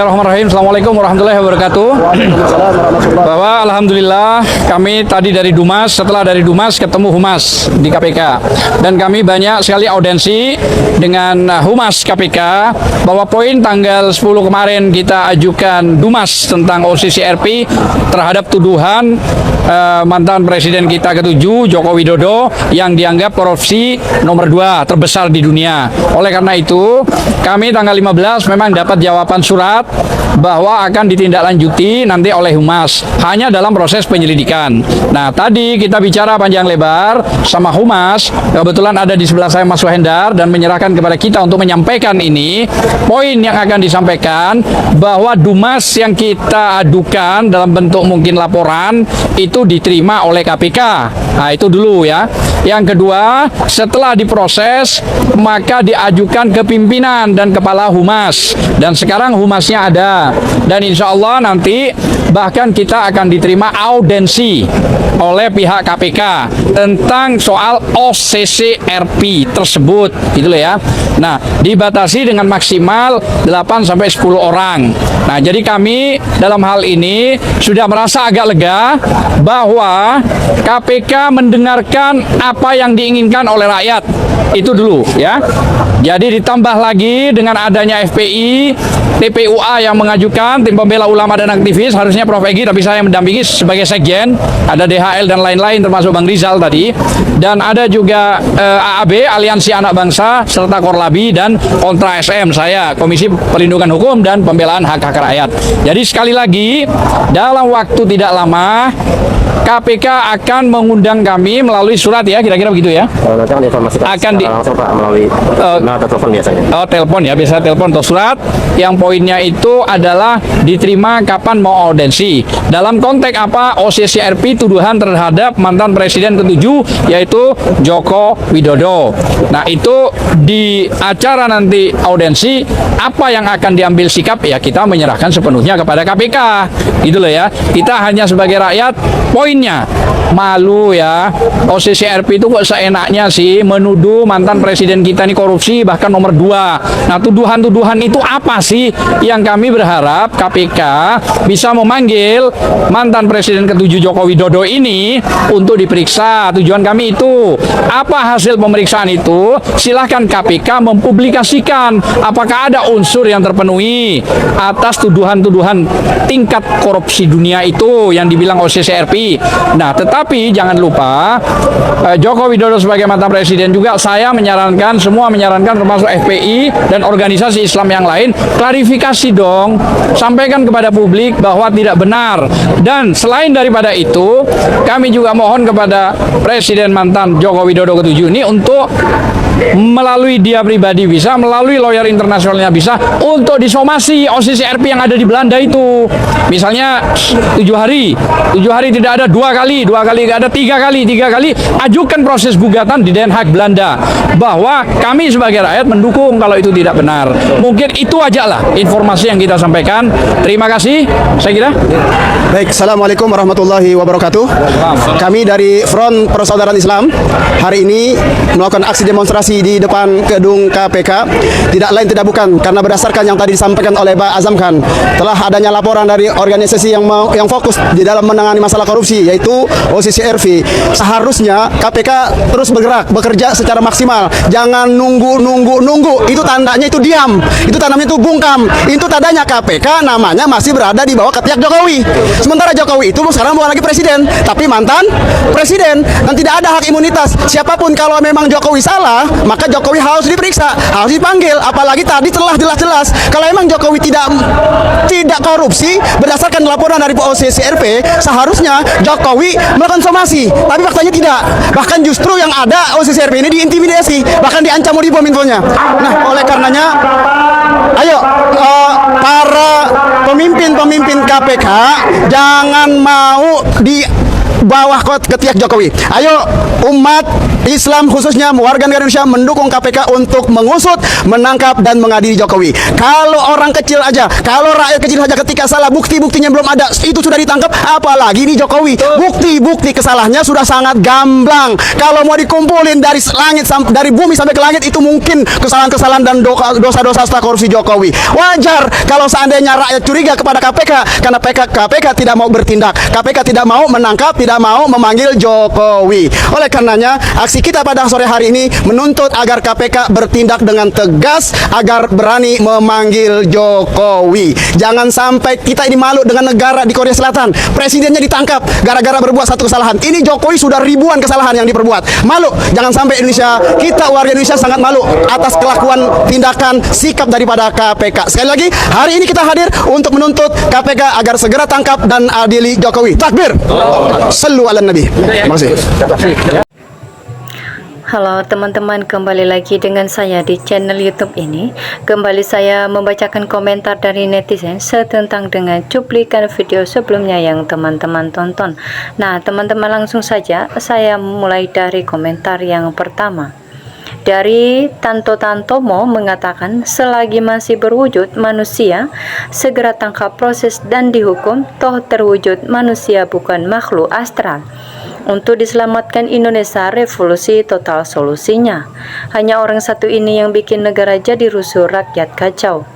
Bismillahirrahmanirrahim. Assalamualaikum warahmatullahi wabarakatuh. Bahwa alhamdulillah kami tadi dari Dumas, setelah dari Dumas ketemu Humas di KPK. Dan kami banyak sekali audensi dengan Humas KPK bahwa poin tanggal 10 kemarin kita ajukan Dumas tentang OCCRP terhadap tuduhan mantan presiden kita ke-7 Joko Widodo yang dianggap korupsi nomor 2 terbesar di dunia. Oleh karena itu, kami tanggal 15 memang dapat jawaban surat bahwa akan ditindaklanjuti nanti oleh Humas hanya dalam proses penyelidikan. Nah, tadi kita bicara panjang lebar sama Humas, kebetulan ada di sebelah saya Mas Wahendar dan menyerahkan kepada kita untuk menyampaikan ini. Poin yang akan disampaikan bahwa Dumas yang kita adukan dalam bentuk mungkin laporan itu diterima oleh KPK. Nah, itu dulu ya. Yang kedua, setelah diproses maka diajukan ke pimpinan dan kepala Humas, dan sekarang Humasnya ada, dan insya Allah nanti bahkan kita akan diterima audensi oleh pihak KPK tentang soal OCCRP tersebut, gitu loh ya. Nah, dibatasi dengan maksimal 8-10 orang. Nah, jadi kami dalam hal ini sudah merasa agak lega bahwa KPK mendengarkan apa yang diinginkan oleh rakyat. Itu dulu ya. Jadi ditambah lagi dengan adanya FPI, TPUA yang mengajukan, tim pembela ulama dan aktivis, harusnya Prof. Egi, tapi saya mendampingi sebagai sekjen, ada DHL dan lain-lain termasuk Bang Rizal tadi, dan ada juga AAB, Aliansi Anak Bangsa, serta Korlabi dan Kontra SM, saya Komisi Perlindungan Hukum dan Pembelaan Hak-Hak Rakyat. Jadi sekali lagi, dalam waktu tidak lama KPK akan mengundang kami melalui surat ya, kira-kira begitu ya. Nanti akan diinformasikan akan langsung Pak melalui atau telepon biasanya. Oh, telepon ya, biasa telepon atau surat. Yang poinnya itu adalah diterima kapan mau audensi. Dalam konteks apa? OCCRP tuduhan terhadap mantan presiden ke-7 yaitu Joko Widodo. Nah, itu di acara nanti audensi apa yang akan diambil sikap ya kita menyerahkan sepenuhnya kepada KPK. Gitu loh ya. Kita hanya sebagai rakyat poinnya malu ya. OCCRP itu kok seenaknya sih menuduh mantan presiden kita ini korupsi bahkan nomor 2. Nah, tuduhan-tuduhan itu apa sih yang kami berharap KPK bisa memanggil mantan presiden ke-7 Joko Widodo ini untuk diperiksa. Tujuan kami itu. Apa hasil pemeriksaan itu? Silahkan KPK mempublikasikan apakah ada unsur yang terpenuhi atas tuduhan-tuduhan tingkat korupsi dunia itu yang dibilang OCCRP. Nah, tetapi jangan lupa Joko Widodo sebagai mantan presiden juga saya menyarankan, semua menyarankan termasuk FPI dan organisasi Islam yang lain, klarifikasi dong, sampaikan kepada publik bahwa tidak benar. Dan selain daripada itu, kami juga mohon kepada Presiden mantan Joko Widodo ke-7 ini untuk melalui dia pribadi bisa, melalui lawyer internasionalnya bisa, untuk disomasi OCCRP yang ada di Belanda itu. Misalnya 7 hari tidak ada 2 kali tidak ada 3 kali, ajukan proses gugatan di Den Haag Belanda bahwa kami sebagai rakyat mendukung kalau itu tidak benar. Mungkin itu aja lah informasi yang kita sampaikan. Terima kasih, saya kira. Baik, Assalamualaikum warahmatullahi wabarakatuh. Kami dari Front Persaudaraan Islam hari ini melakukan aksi demonstrasi di depan gedung KPK. Tidak lain tidak bukan karena berdasarkan yang tadi disampaikan oleh Pak Azam Khan, telah adanya laporan dari organisasi yang fokus di dalam menangani masalah korupsi yaitu OCCRP. Seharusnya KPK terus bergerak, bekerja secara maksimal. Jangan nunggu. Itu tandanya itu diam. Itu tandanya itu bungkam. Itu tandanya KPK namanya masih berada di bawah ketiak Jokowi. Sementara Jokowi itu sekarang bukan lagi presiden, tapi mantan presiden, dan tidak ada hak imunitas. Siapapun kalau memang Jokowi salah, maka Jokowi harus diperiksa, harus dipanggil. Apalagi tadi telah jelas-jelas kalau memang Jokowi tidak korupsi berdasarkan laporan dari OCCRP, seharusnya Jokowi melakukan somasi. Tapi faktanya tidak. Bahkan justru yang ada OCCRP ini diintimidasi, bahkan diancam mau dibom infonya. Nah, oleh karenanya ayo para pemimpin KPK jangan mau bawah ketiak Jokowi. Ayo umat Islam khususnya warga negara Indonesia mendukung KPK untuk mengusut, menangkap dan mengadili Jokowi. Kalau orang kecil aja, kalau rakyat kecil saja ketika salah bukti-buktinya belum ada itu sudah ditangkap, apalagi di Jokowi. Bukti-bukti kesalahannya sudah sangat gamblang. Kalau mau dikumpulin dari langit dari bumi sampai ke langit itu mungkin kesalahan-kesalahan dan dosa-dosa setelah korupsi Jokowi. Wajar kalau seandainya rakyat curiga kepada KPK karena KPK tidak mau bertindak, KPK tidak mau menangkap, tidak mau memanggil Jokowi. Oleh karenanya, aksi kita pada sore hari ini menuntut agar KPK bertindak dengan tegas agar berani memanggil Jokowi. Jangan sampai kita ini malu dengan negara di Korea Selatan. Presidennya ditangkap gara-gara berbuat satu kesalahan. Ini Jokowi sudah ribuan kesalahan yang diperbuat. Malu. Jangan sampai Indonesia, kita warga Indonesia sangat malu atas kelakuan, tindakan, sikap daripada KPK. Sekali lagi, hari ini kita hadir untuk menuntut KPK agar segera tangkap dan adili Jokowi. Takbir. Sallu ala Nabi. Terima kasih. Halo teman-teman, kembali lagi dengan saya di channel YouTube ini. Kembali saya membacakan komentar dari netizen setentang dengan cuplikan video sebelumnya yang teman-teman tonton. Nah, teman-teman langsung saja saya mulai dari komentar yang pertama. Dari Tanto Tantomo mengatakan, selagi masih berwujud manusia, segera tangkap, proses dan dihukum, toh terwujud manusia bukan makhluk astral. Untuk diselamatkan Indonesia, revolusi total solusinya. Hanya orang satu ini yang bikin negara jadi rusuh, rakyat kacau.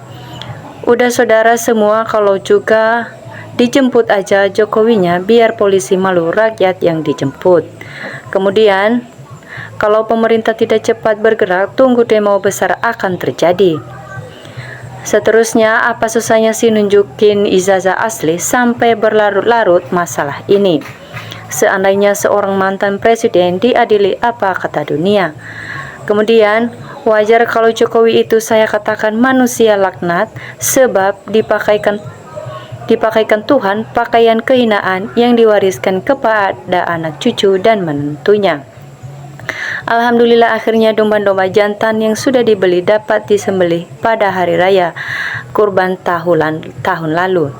Udah saudara semua, kalau juga dijemput aja Jokowinya, biar polisi malu, rakyat yang dijemput. Kemudian, kalau pemerintah tidak cepat bergerak, tunggu demo besar akan terjadi. Seterusnya, apa susahnya sih nunjukin ijazah asli sampai berlarut-larut masalah ini? Seandainya seorang mantan presiden diadili, apa kata dunia? Kemudian, wajar kalau Jokowi itu saya katakan manusia laknat, sebab dipakaikan Tuhan pakaian kehinaan yang diwariskan kepada anak cucu dan menantunya. Alhamdulillah, akhirnya domba-domba jantan yang sudah dibeli dapat disembelih pada hari raya Kurban tahun lalu.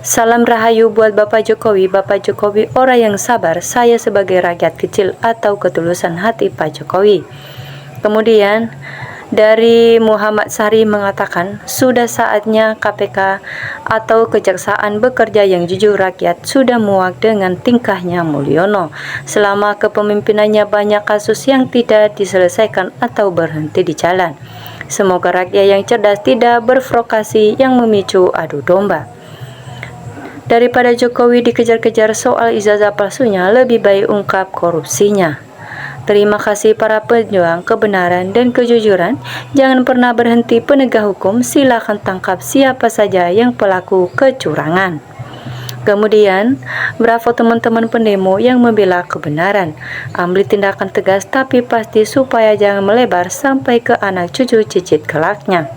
Salam rahayu buat Bapak Jokowi. Bapak Jokowi orang yang sabar, saya sebagai rakyat kecil atau ketulusan hati Pak Jokowi. Kemudian dari Muhammad Sari mengatakan, sudah saatnya KPK atau Kejaksaan bekerja yang jujur. Rakyat sudah muak dengan tingkahnya Mulyono. Selama kepemimpinannya banyak kasus yang tidak diselesaikan atau berhenti di jalan. Semoga rakyat yang cerdas tidak berprovokasi yang memicu adu domba. Daripada Jokowi dikejar-kejar soal ijazah palsunya, lebih baik ungkap korupsinya. Terima kasih para pejuang kebenaran dan kejujuran. Jangan pernah berhenti penegak hukum. Silakan tangkap siapa saja yang pelaku kecurangan. Kemudian, bravo teman-teman pendemo yang membela kebenaran. Ambil tindakan tegas tapi pasti supaya jangan melebar sampai ke anak cucu cicit kelaknya.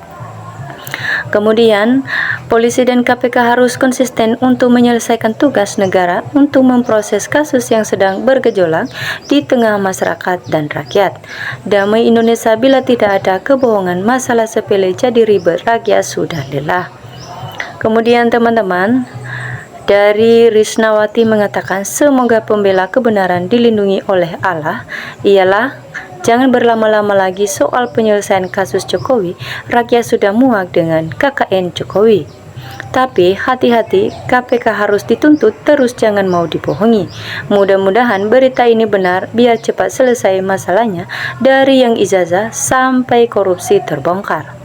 Kemudian, polisi dan KPK harus konsisten untuk menyelesaikan tugas negara untuk memproses kasus yang sedang bergejolak di tengah masyarakat dan rakyat. Damai Indonesia bila tidak ada kebohongan, masalah sepele jadi ribet, rakyat sudah lelah. Kemudian teman-teman, dari Risnawati mengatakan, semoga pembela kebenaran dilindungi oleh Allah. Ialah, jangan berlama-lama lagi soal penyelesaian kasus Jokowi. Rakyat sudah muak dengan KKN Jokowi. Tapi hati-hati, KPK harus dituntut terus, jangan mau dibohongi. Mudah-mudahan berita ini benar biar cepat selesai masalahnya dari yang ijazah sampai korupsi terbongkar.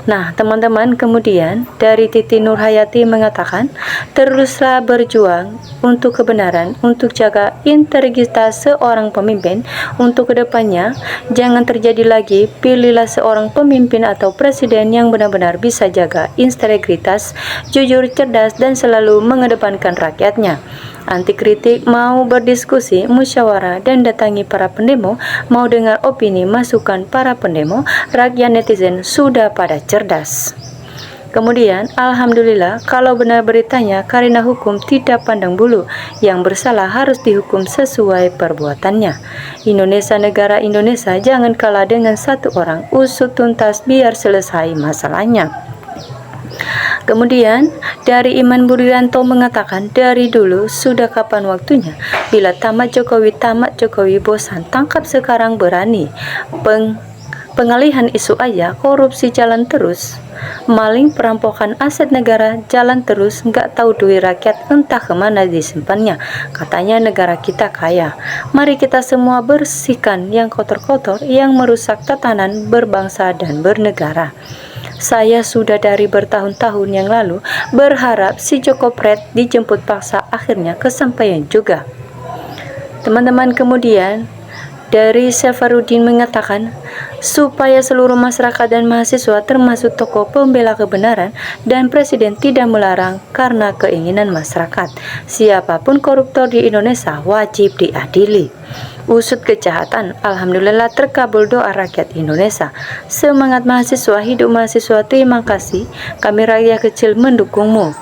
Nah teman-teman, kemudian dari Titi Nurhayati mengatakan, teruslah berjuang untuk kebenaran, untuk jaga integritas seorang pemimpin untuk kedepannya. Jangan terjadi lagi, pilihlah seorang pemimpin atau presiden yang benar-benar bisa jaga integritas, jujur, cerdas, dan selalu mengedepankan rakyatnya. Anti kritik, mau berdiskusi, musyawarah, dan datangi para pendemo, mau dengar opini, masukan para pendemo, rakyat netizen sudah pada cerdas. Kemudian, alhamdulillah, kalau benar beritanya, karena hukum tidak pandang bulu, yang bersalah harus dihukum sesuai perbuatannya. Indonesia, negara Indonesia, jangan kalah dengan satu orang, usut tuntas biar selesai masalahnya. Kemudian dari Iman Burianto mengatakan, dari dulu sudah kapan waktunya, bila tamat Jokowi bosan, tangkap sekarang berani. Pengalihan isu aja, korupsi jalan terus, maling perampokan aset negara jalan terus, nggak tahu duit rakyat entah kemana disimpannya. Katanya negara kita kaya. Mari kita semua bersihkan yang kotor-kotor yang merusak tatanan berbangsa dan bernegara. Saya sudah dari bertahun-tahun yang lalu berharap si Joko Pret dijemput paksa, akhirnya kesampaian juga. Teman-teman, kemudian dari Safarudin mengatakan, supaya seluruh masyarakat dan mahasiswa termasuk tokoh pembela kebenaran dan presiden tidak melarang karena keinginan masyarakat. Siapapun koruptor di Indonesia wajib diadili. Usut kejahatan, alhamdulillah terkabul doa rakyat Indonesia. Semangat mahasiswa, hidup mahasiswa, terima kasih. Kami rakyat kecil mendukungmu.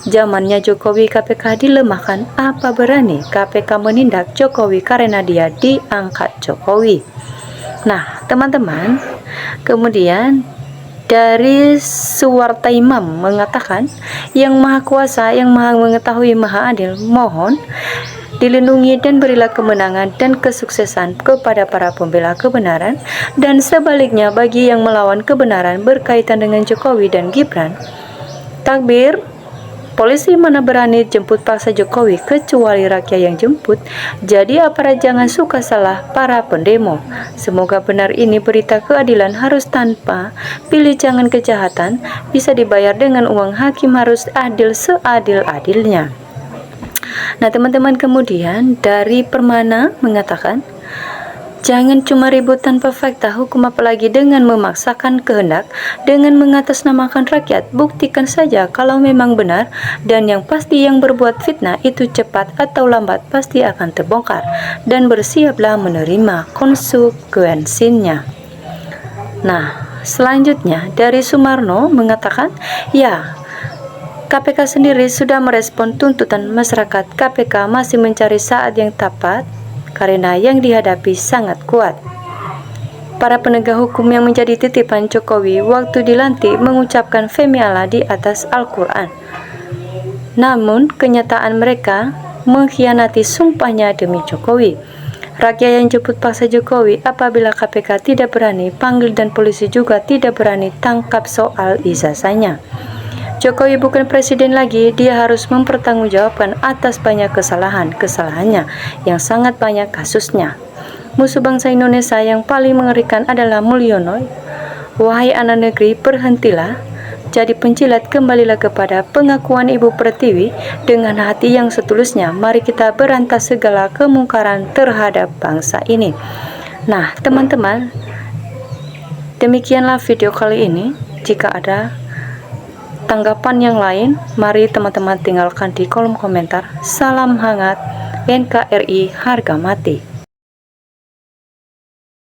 Zamannya Jokowi KPK dilemahkan, apa berani KPK menindak Jokowi karena dia diangkat Jokowi. Nah, teman-teman, kemudian dari Suwarta Imam mengatakan, yang maha kuasa, yang maha mengetahui, maha adil, mohon dilindungi dan berilah kemenangan dan kesuksesan kepada para pembela kebenaran, dan sebaliknya bagi yang melawan kebenaran berkaitan dengan Jokowi dan Gibran. Takbir. Polisi mana berani jemput paksa Jokowi kecuali rakyat yang jemput. Jadi aparat jangan suka salah para pendemo. Semoga benar ini berita keadilan, harus tanpa pilih, jangan kejahatan, bisa dibayar dengan uang, hakim harus adil seadil-adilnya. Nah teman-teman, kemudian dari Permana mengatakan, jangan cuma ribut tanpa fakta hukum, apalagi dengan memaksakan kehendak, dengan mengatasnamakan rakyat. Buktikan saja kalau memang benar, dan yang pasti yang berbuat fitnah itu cepat atau lambat pasti akan terbongkar, dan bersiaplah menerima konsekuensinya. Nah, selanjutnya dari Sumarno mengatakan, ya, KPK sendiri sudah merespon tuntutan masyarakat. KPK masih mencari saat yang tepat karena yang dihadapi sangat kuat. Para penegak hukum yang menjadi titipan Jokowi waktu dilantik mengucapkan Femi Allah di atas Al-Quran. Namun kenyataan mereka mengkhianati sumpahnya demi Jokowi. Rakyat yang jemput paksa Jokowi apabila KPK tidak berani panggil dan polisi juga tidak berani tangkap soal ijazahnya. Jokowi bukan presiden lagi, dia harus mempertanggungjawabkan atas banyak kesalahannya yang sangat banyak kasusnya. Musuh bangsa Indonesia yang paling mengerikan adalah Mulyono. Wahai anak negeri, berhentilah jadi pencilat, kembalilah kepada pengakuan Ibu Pertiwi dengan hati yang setulusnya. Mari kita berantas segala kemungkaran terhadap bangsa ini. Nah teman-teman, demikianlah video kali ini. Jika ada tanggapan yang lain, mari teman-teman tinggalkan di kolom komentar. Salam hangat, NKRI harga mati.